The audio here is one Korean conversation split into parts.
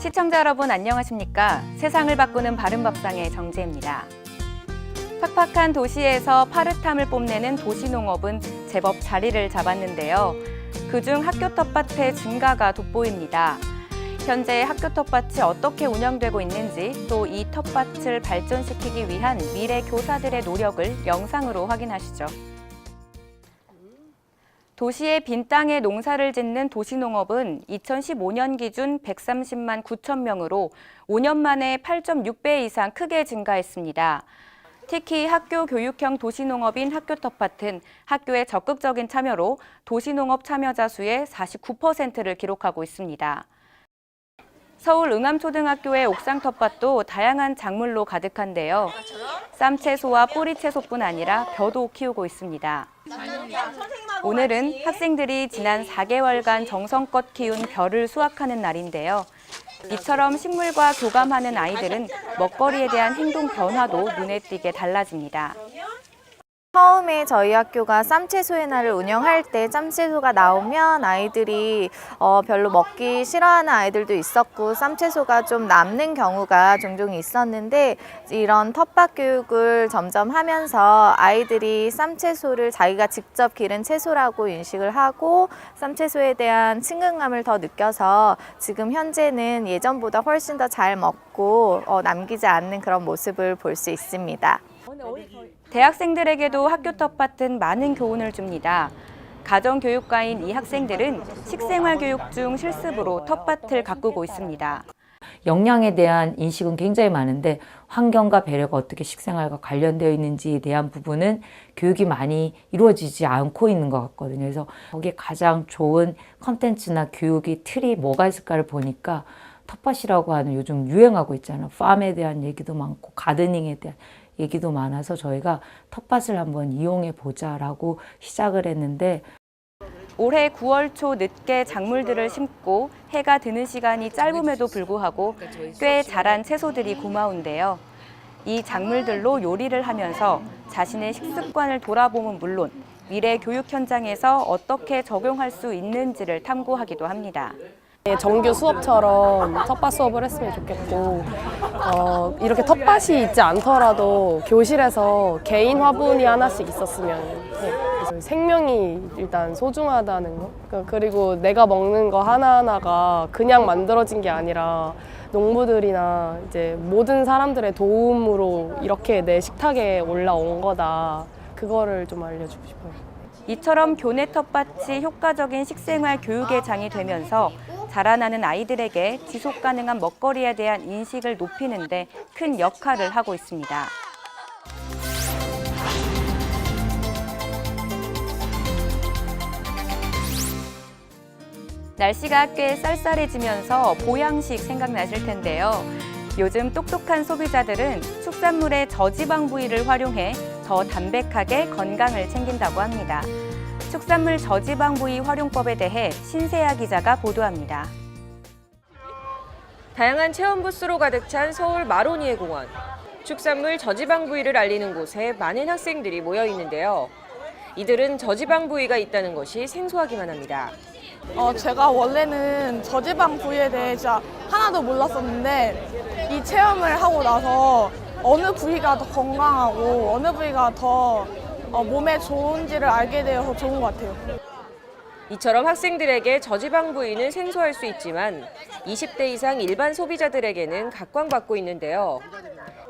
시청자 여러분 안녕하십니까? 세상을 바꾸는 바른밥상의 정재입니다. 팍팍한 도시에서 파릇함을 뽐내는 도시농업은 제법 자리를 잡았는데요. 그중 학교 텃밭의 증가가 돋보입니다. 현재 학교 텃밭이 어떻게 운영되고 있는지 또 이 텃밭을 발전시키기 위한 미래 교사들의 노력을 영상으로 확인하시죠. 도시의 빈 땅에 농사를 짓는 도시농업은 2015년 기준 130만 9천 명으로 5년 만에 8.6배 이상 크게 증가했습니다. 특히 학교 교육형 도시농업인 학교 텃밭은 학교의 적극적인 참여로 도시농업 참여자 수의 49%를 기록하고 있습니다. 서울 응암초등학교의 옥상 텃밭도 다양한 작물로 가득한데요. 쌈채소와 뿌리채소뿐 아니라 벼도 키우고 있습니다. 오늘은 학생들이 지난 4개월간 정성껏 키운 벼를 수확하는 날인데요. 이처럼 식물과 교감하는 아이들은 먹거리에 대한 행동 변화도 눈에 띄게 달라집니다. 처음에 저희 학교가 쌈채소의 날을 운영할 때 쌈채소가 나오면 아이들이 별로 먹기 싫어하는 아이들도 있었고 쌈채소가 좀 남는 경우가 종종 있었는데 이런 텃밭 교육을 점점 하면서 아이들이 쌈채소를 자기가 직접 기른 채소라고 인식을 하고 쌈채소에 대한 친근감을 더 느껴서 지금 현재는 예전보다 훨씬 더 잘 먹고 남기지 않는 그런 모습을 볼 수 있습니다. 대학생들에게도 학교 텃밭은 많은 교훈을 줍니다. 가정교육과인 이 학생들은 식생활 교육 중 실습으로 텃밭을 가꾸고 있습니다. 영양에 대한 인식은 굉장히 많은데 환경과 배려가 어떻게 식생활과 관련되어 있는지에 대한 부분은 교육이 많이 이루어지지 않고 있는 것 같거든요. 그래서 거기에 가장 좋은 컨텐츠나 교육이 틀이 뭐가 있을까를 보니까 텃밭이라고 하는 요즘 유행하고 있잖아요. 팜에 대한 얘기도 많고 가드닝에 대한 얘기도 많아서 저희가 텃밭을 한번 이용해 보자라고 시작을 했는데 올해 9월 초 늦게 작물들을 심고 해가 드는 시간이 짧음에도 불구하고 꽤 자란 채소들이 고마운데요. 이 작물들로 요리를 하면서 자신의 식습관을 돌아보면 물론 미래 교육 현장에서 어떻게 적용할 수 있는지를 탐구하기도 합니다. 정규 수업처럼 텃밭 수업을 했으면 좋겠고 이렇게 텃밭이 있지 않더라도 교실에서 개인 화분이 하나씩 있었으면 해요. 그래서 생명이 일단 소중하다는 거, 그리고 내가 먹는 거 하나하나가 그냥 만들어진 게 아니라 농부들이나 이제 모든 사람들의 도움으로 이렇게 내 식탁에 올라온 거다. 그거를 좀 알려주고 싶어요. 이처럼 교내 텃밭이 효과적인 식생활 교육의 장이 되면서 자라나는 아이들에게 지속 가능한 먹거리에 대한 인식을 높이는 데 큰 역할을 하고 있습니다. 날씨가 꽤 쌀쌀해지면서 보양식 생각나실 텐데요. 요즘 똑똑한 소비자들은 축산물의 저지방 부위를 활용해 더 담백하게 건강을 챙긴다고 합니다. 축산물 저지방 부위 활용법에 대해 신세아 기자가 보도합니다. 다양한 체험 부스로 가득 찬 서울 마로니에 공원. 축산물 저지방 부위를 알리는 곳에 많은 학생들이 모여 있는데요. 이들은 저지방 부위가 있다는 것이 생소하기만 합니다. 제가 원래는 저지방 부위에 대해 진짜 하나도 몰랐었는데 이 체험을 하고 나서 어느 부위가 더 건강하고 어느 부위가 더 몸에 좋은지를 알게 되어서 좋은 것 같아요. 이처럼 학생들에게 저지방 부위는 생소할 수 있지만 20대 이상 일반 소비자들에게는 각광받고 있는데요.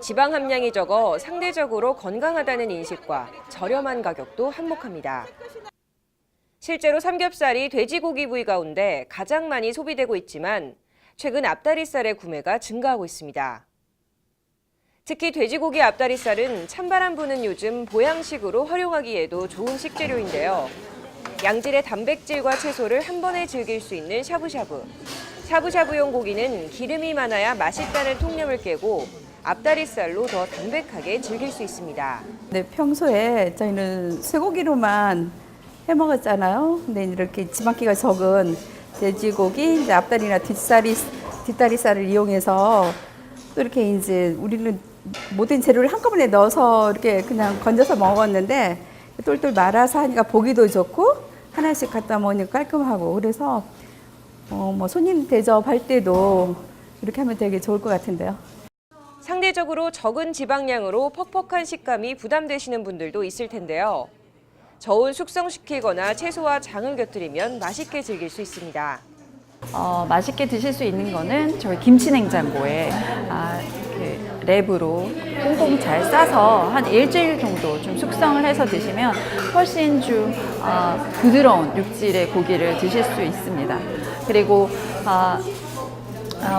지방 함량이 적어 상대적으로 건강하다는 인식과 저렴한 가격도 한몫합니다. 실제로 삼겹살이 돼지고기 부위 가운데 가장 많이 소비되고 있지만 최근 앞다리살의 구매가 증가하고 있습니다. 특히 돼지고기 앞다리살은 찬바람 부는 요즘 보양식으로 활용하기에도 좋은 식재료인데요. 양질의 단백질과 채소를 한 번에 즐길 수 있는 샤브샤브. 샤브샤브용 고기는 기름이 많아야 맛있다는 통념을 깨고 앞다리살로 더 담백하게 즐길 수 있습니다. 네, 평소에 저희는 쇠고기로만 해 먹었잖아요. 근데 이렇게 지방기가 적은 돼지고기, 이제 앞다리나 뒷다리살을 이용해서 또 이렇게 이제 우리는 모든 재료를 한꺼번에 넣어서 이렇게 그냥 건져서 먹었는데 똘똘 말아서 하니까 보기도 좋고 하나씩 갖다 먹으니까 깔끔하고 그래서 뭐 손님 대접할 때도 이렇게 하면 되게 좋을 것 같은데요. 상대적으로 적은 지방량으로 퍽퍽한 식감이 부담되시는 분들도 있을 텐데요. 저온 숙성시키거나 채소와 장을 곁들이면 맛있게 즐길 수 있습니다. 맛있게 드실 수 있는 거는 저희 김치 냉장고에 이렇게 랩으로 꽁꽁 잘 싸서 한 일주일 정도 좀 숙성을 해서 드시면 훨씬 좀 부드러운 육질의 고기를 드실 수 있습니다. 그리고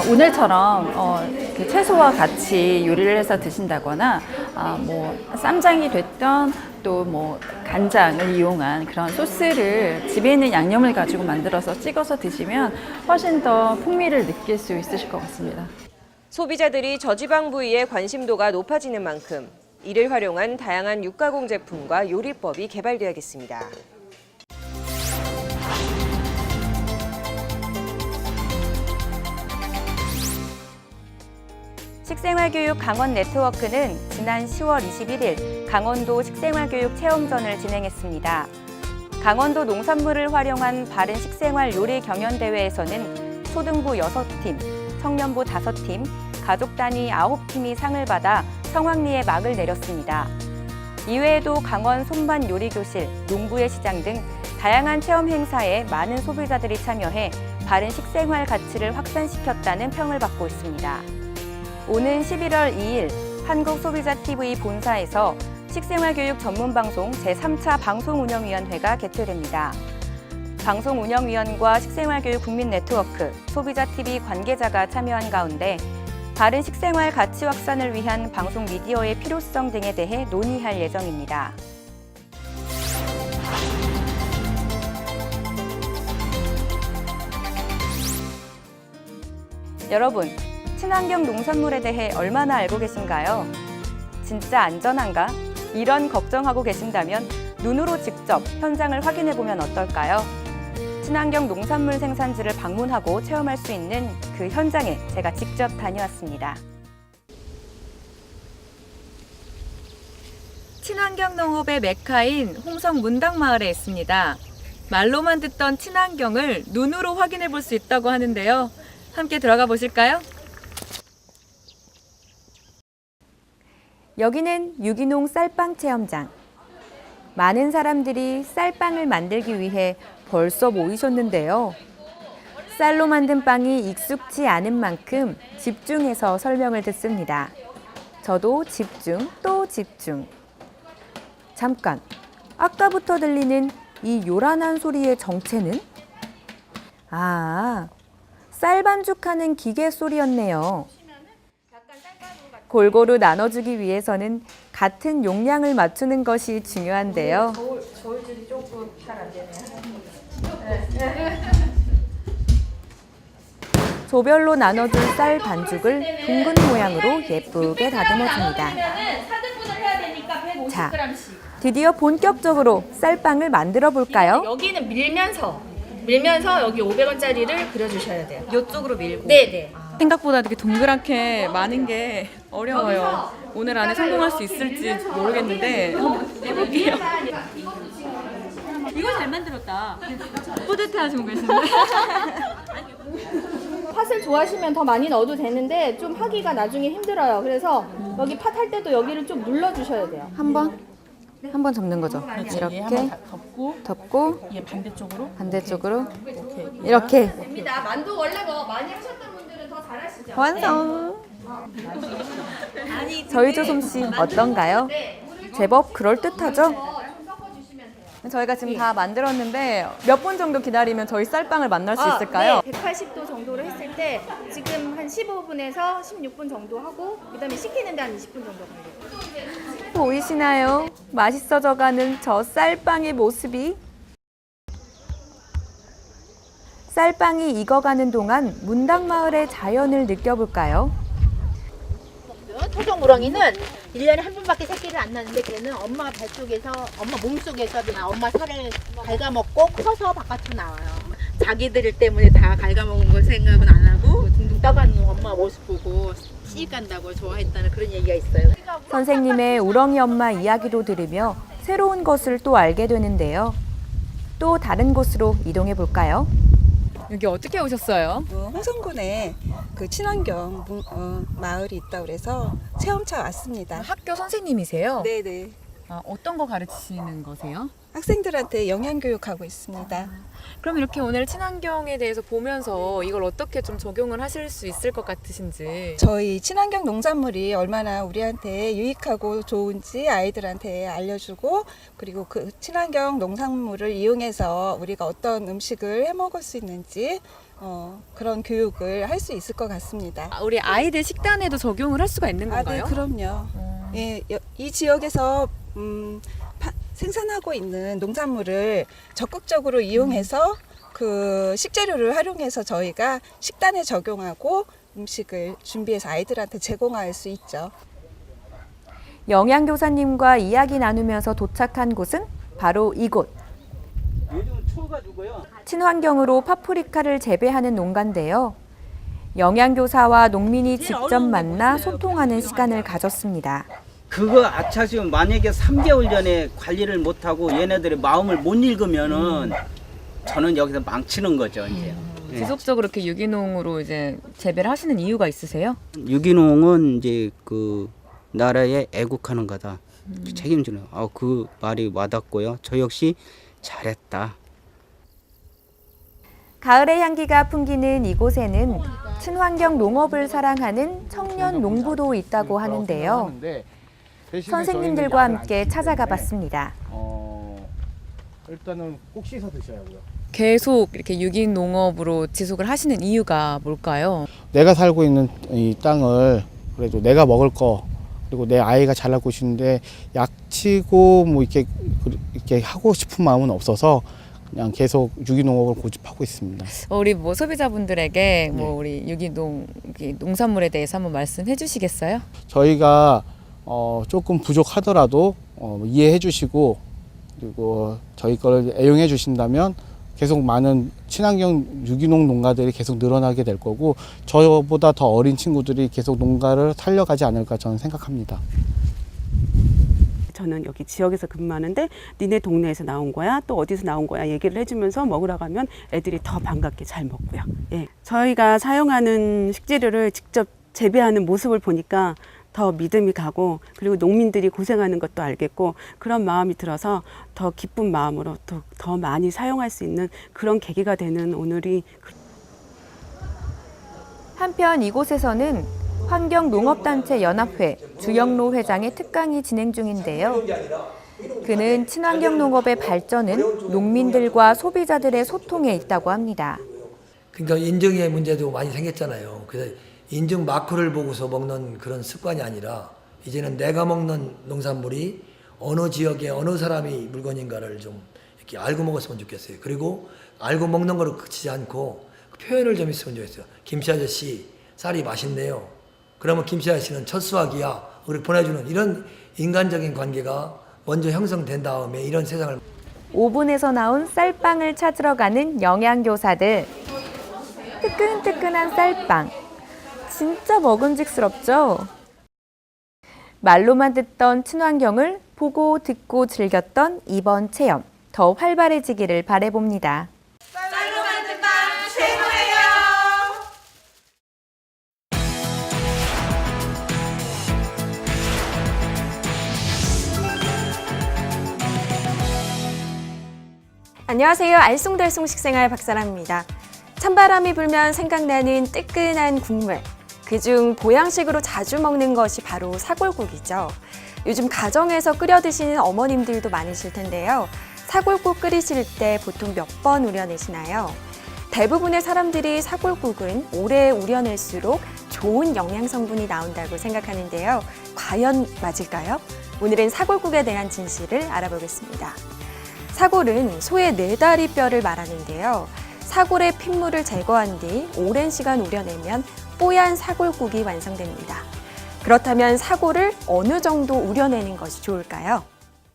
오늘처럼 그 채소와 같이 요리를 해서 드신다거나 뭐 쌈장이 됐던 또 뭐 간장을 이용한 그런 소스를 집에 있는 양념을 가지고 만들어서 찍어서 드시면 훨씬 더 풍미를 느낄 수 있으실 것 같습니다. 소비자들이 저지방 부위에 관심도가 높아지는 만큼 이를 활용한 다양한 육가공 제품과 요리법이 개발되어야겠습니다. 식생활교육 강원 네트워크는 지난 10월 21일 강원도 식생활교육 체험전을 진행했습니다. 강원도 농산물을 활용한 바른 식생활 요리 경연대회에서는 초등부 6팀, 청년부 5팀, 가족 단위 9팀이 상을 받아 성황리에 막을 내렸습니다. 이외에도 강원 손반 요리교실, 농부의 시장 등 다양한 체험 행사에 많은 소비자들이 참여해 바른 식생활 가치를 확산시켰다는 평을 받고 있습니다. 오는 11월 2일 한국소비자TV 본사에서 식생활교육 전문방송 제3차 방송운영위원회가 개최됩니다. 방송운영위원과 식생활교육 국민네트워크, 소비자TV 관계자가 참여한 가운데 바른 식생활 가치 확산을 위한 방송 미디어의 필요성 등에 대해 논의할 예정입니다. 여러분, 친환경 농산물에 대해 얼마나 알고 계신가요? 진짜 안전한가? 이런 걱정하고 계신다면 눈으로 직접 현장을 확인해보면 어떨까요? 친환경 농산물 생산지를 방문하고 체험할 수 있는 그 현장에 제가 직접 다녀왔습니다. 친환경 농업의 메카인 홍성 문당마을에 있습니다. 말로만 듣던 친환경을 눈으로 확인해 볼 수 있다고 하는데요. 함께 들어가 보실까요? 여기는 유기농 쌀빵 체험장. 많은 사람들이 쌀빵을 만들기 위해 벌써 모이셨는데요. 쌀로 만든 빵이 익숙지 않은 만큼 집중해서 설명을 듣습니다. 저도 집중 또 집중. 잠깐, 아까부터 들리는 이 요란한 소리의 정체는? 쌀 반죽하는 기계 소리였네요. 골고루 나눠주기 위해서는 같은 용량을 맞추는 것이 중요한데요. 저울질이 조금 잘 안 되네요. 조별로 나눠줄 쌀 반죽을 둥근 모양으로 예쁘게 다듬어줍니다. 자, 드디어 본격적으로 쌀빵을 만들어 볼까요? 여기는 밀면서 여기 500원짜리를 그려주셔야 돼요. 이쪽으로 밀고. 네네. 생각보다 되게 동그랗게 많은 게 어려워요. 오늘 안에 성공할 수 있을지 모르겠는데 한번 해볼게요. 이거 잘 만들었다. 뿌듯해하시고 계시는데. 팥을 좋아하시면 더 많이 넣어도 되는데 좀 하기가 나중에 힘들어요. 그래서 여기 팥 할 때도 여기를 좀 눌러주셔야 돼요. 한 번 접는 거죠. 이렇게 덮고 이게 반대쪽으로 이렇게 됩니다. 만두 원래 뭐 많이 하셨던 분들은 더 잘하시죠. 완성. 저희 조 솜씨 어떤가요? 제법 그럴듯하죠? 저희가 지금 다 만들었는데 몇 분 정도 기다리면 저희 쌀빵을 만날 수 있을까요? 네, 180도 정도로 했을 때 지금 한 15분에서 16분 정도 하고 그다음에 식히는데 한 20분 정도 걸려요. 보이시나요? 맛있어져가는 저 쌀빵의 모습이. 쌀빵이 익어가는 동안 문당마을의 자연을 느껴볼까요? 토종 우렁이는 1년에 한 번밖에 새끼를 안 낳는데 걔는 엄마 뱃속에서, 엄마 몸속에서 엄마 살을 갉아먹고 커서 바깥으로 나와요. 자기들 때문에 다 갉아먹은 거 생각은 안 하고 둥둥 떠가는 엄마 모습 보고 시집 간다고 좋아했다는 그런 얘기가 있어요. 선생님의 우렁이 엄마 이야기도 들으며 새로운 것을 또 알게 되는데요. 또 다른 곳으로 이동해 볼까요? 여기 어떻게 오셨어요? 홍성군에 그 친환경 마을이 있다고 그래서 체험차 왔습니다. 학교 선생님이세요? 네네. 어떤 거 가르치시는 거세요? 학생들한테 영양교육하고 있습니다. 그럼 이렇게 오늘 친환경에 대해서 보면서 이걸 어떻게 좀 적용을 하실 수 있을 것 같으신지. 저희 친환경 농산물이 얼마나 우리한테 유익하고 좋은지 아이들한테 알려주고, 그리고 그 친환경 농산물을 이용해서 우리가 어떤 음식을 해 먹을 수 있는지 그런 교육을 할 수 있을 것 같습니다. 우리 아이들 식단에도 적용을 할 수가 있는 건가요? 네, 그럼요. 예, 이 지역에서 생산하고 있는 농산물을 적극적으로 이용해서 그 식재료를 활용해서 저희가 식단에 적용하고 음식을 준비해서 아이들한테 제공할 수 있죠. 영양교사님과 이야기 나누면서 도착한 곳은 바로 이곳. 친환경으로 파프리카를 재배하는 농가인데요. 영양교사와 농민이 직접 만나 소통하는 시간을 가졌습니다. 그거 아차시면 만약에 3개월 전에 관리를 못하고 얘네들의 마음을 못 읽으면은 저는 여기서 망치는 거죠, 이제. 지속적으로 이렇게 유기농으로 이제 재배를 하시는 이유가 있으세요? 유기농은 이제 그 나라에 애국하는 거다. 책임지는. 그 말이 와닿고요. 저 역시 잘했다. 가을의 향기가 풍기는 이곳에는 친환경 농업을 사랑하는 청년 농부도 있다고 하는데요. 선생님들과 함께 찾아가 봤습니다. 일단은 꼭 씻어 드셔야 하고요. 계속 이렇게 유기농업으로 지속을 하시는 이유가 뭘까요? 내가 살고 있는 이 땅을 그래도 내가 먹을 거, 그리고 내 아이가 자랄 곳인데 약치고 뭐 이렇게 하고 싶은 마음은 없어서 그냥 계속 유기농업을 고집하고 있습니다. 우리 뭐 소비자분들에게 뭐 우리 유기농 농산물에 대해서 한번 말씀해 주시겠어요? 저희가 조금 부족하더라도 이해해 주시고, 그리고 저희 거를 애용해 주신다면 계속 많은 친환경 유기농 농가들이 계속 늘어나게 될 거고, 저보다 더 어린 친구들이 계속 농가를 살려가지 않을까 저는 생각합니다. 저는 여기 지역에서 근무하는데 니네 동네에서 나온 거야, 또 어디서 나온 거야 얘기를 해주면서 먹으러 가면 애들이 더 반갑게 잘 먹고요. 예. 저희가 사용하는 식재료를 직접 재배하는 모습을 보니까 더 믿음이 가고, 그리고 농민들이 고생하는 것도 알겠고, 그런 마음이 들어서 더 기쁜 마음으로 더 많이 사용할 수 있는 그런 계기가 되는 오늘이. 한편 이곳에서는 환경농업단체 연합회 주영로 회장의 특강이 진행 중인데요. 그는 친환경 농업의 발전은 농민들과 소비자들의 소통에 있다고 합니다. 그러니까 인증의 문제도 많이 생겼잖아요. 그래서 인증 마크를 보고서 먹는 그런 습관이 아니라 이제는 내가 먹는 농산물이 어느 지역에 어느 사람이 물건인가를 좀 이렇게 알고 먹었으면 좋겠어요. 그리고 알고 먹는 거로 그치지 않고 표현을 좀 했으면 좋겠어요. 김씨 아저씨 쌀이 맛있네요. 그러면 김씨 아저씨는 첫 수확이야. 우리 보내주는 이런 인간적인 관계가 먼저 형성된 다음에 이런 세상을. 오븐에서 나온 쌀빵을 찾으러 가는 영양교사들. 뜨끈뜨끈한 쌀빵. 진짜 먹음직스럽죠? 말로만 듣던 친환경을 보고 듣고 즐겼던 이번 체험. 더 활발해지기를 바라봅니다. 쌀로 만든 빵 최고예요. 안녕하세요. 알쏭달쏭 식생활 박사랑입니다. 찬바람이 불면 생각나는 뜨끈한 국물. 그중 보양식으로 자주 먹는 것이 바로 사골국이죠. 요즘 가정에서 끓여 드시는 어머님들도 많으실 텐데요. 사골국 끓이실 때 보통 몇 번 우려내시나요? 대부분의 사람들이 사골국은 오래 우려낼수록 좋은 영양 성분이 나온다고 생각하는데요. 과연 맞을까요? 오늘은 사골국에 대한 진실을 알아보겠습니다. 사골은 소의 4다리 뼈를 말하는데요. 사골의 핏물을 제거한 뒤 오랜 시간 우려내면 뽀얀 사골국이 완성됩니다. 그렇다면 사골을 어느 정도 우려내는 것이 좋을까요?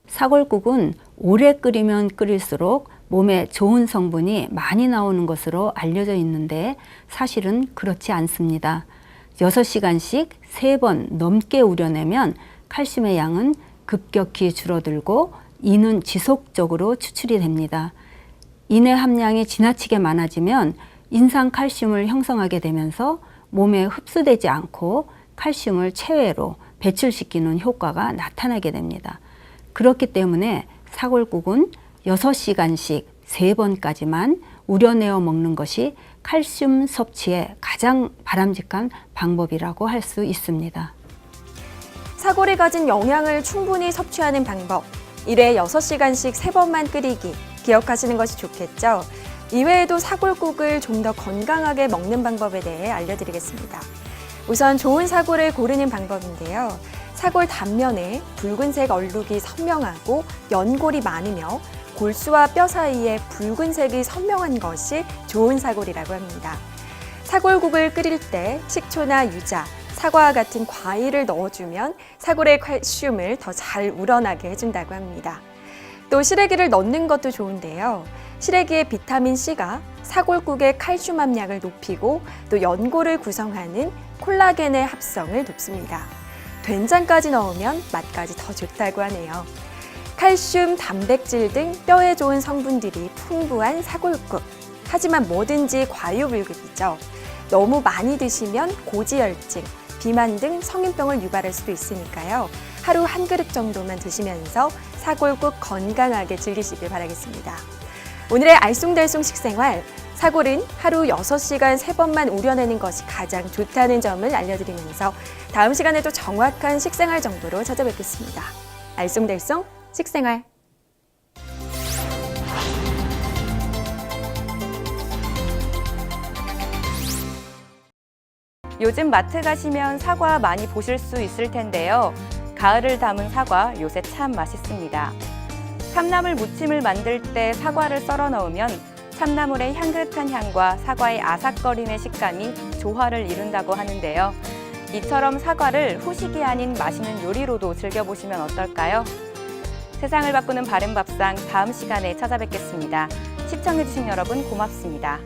사골국은 오래 끓이면 끓일수록 몸에 좋은 성분이 많이 나오는 것으로 알려져 있는데 사실은 그렇지 않습니다. 6시간씩 3번 넘게 우려내면 칼슘의 양은 급격히 줄어들고 이는 지속적으로 추출이 됩니다. 인의 함량이 지나치게 많아지면 인상 칼슘을 형성하게 되면서 몸에 흡수되지 않고 칼슘을 체외로 배출시키는 효과가 나타나게 됩니다. 그렇기 때문에 사골국은 6시간씩 3번까지만 우려내어 먹는 것이 칼슘 섭취에 가장 바람직한 방법이라고 할 수 있습니다. 사골이 가진 영양을 충분히 섭취하는 방법, 1회 6시간씩 3번만 끓이기 기억하시는 것이 좋겠죠. 이외에도 사골국을 좀 더 건강하게 먹는 방법에 대해 알려드리겠습니다. 우선 좋은 사골을 고르는 방법인데요. 사골 단면에 붉은색 얼룩이 선명하고 연골이 많으며 골수와 뼈 사이에 붉은색이 선명한 것이 좋은 사골이라고 합니다. 사골국을 끓일 때 식초나 유자, 사과와 같은 과일을 넣어주면 사골의 칼슘을 더 잘 우러나게 해준다고 합니다. 또 시래기를 넣는 것도 좋은데요. 시래기의 비타민C가 사골국의 칼슘 함량을 높이고 또 연골을 구성하는 콜라겐의 합성을 돕습니다. 된장까지 넣으면 맛까지 더 좋다고 하네요. 칼슘, 단백질 등 뼈에 좋은 성분들이 풍부한 사골국. 하지만 뭐든지 과유불급이죠. 너무 많이 드시면 고지혈증, 비만 등 성인병을 유발할 수도 있으니까요. 하루 한 그릇 정도만 드시면서 사골국 건강하게 즐기시길 바라겠습니다. 오늘의 알쏭달쏭 식생활, 사골은 하루 6시간 3번만 우려내는 것이 가장 좋다는 점을 알려드리면서 다음 시간에도 정확한 식생활 정보로 찾아뵙겠습니다. 알쏭달쏭 식생활. 요즘 마트 가시면 사과 많이 보실 수 있을 텐데요. 가을을 담은 사과 요새 참 맛있습니다. 참나물 무침을 만들 때 사과를 썰어 넣으면 참나물의 향긋한 향과 사과의 아삭거리는 식감이 조화를 이룬다고 하는데요. 이처럼 사과를 후식이 아닌 맛있는 요리로도 즐겨보시면 어떨까요? 세상을 바꾸는 바른밥상 다음 시간에 찾아뵙겠습니다. 시청해주신 여러분 고맙습니다.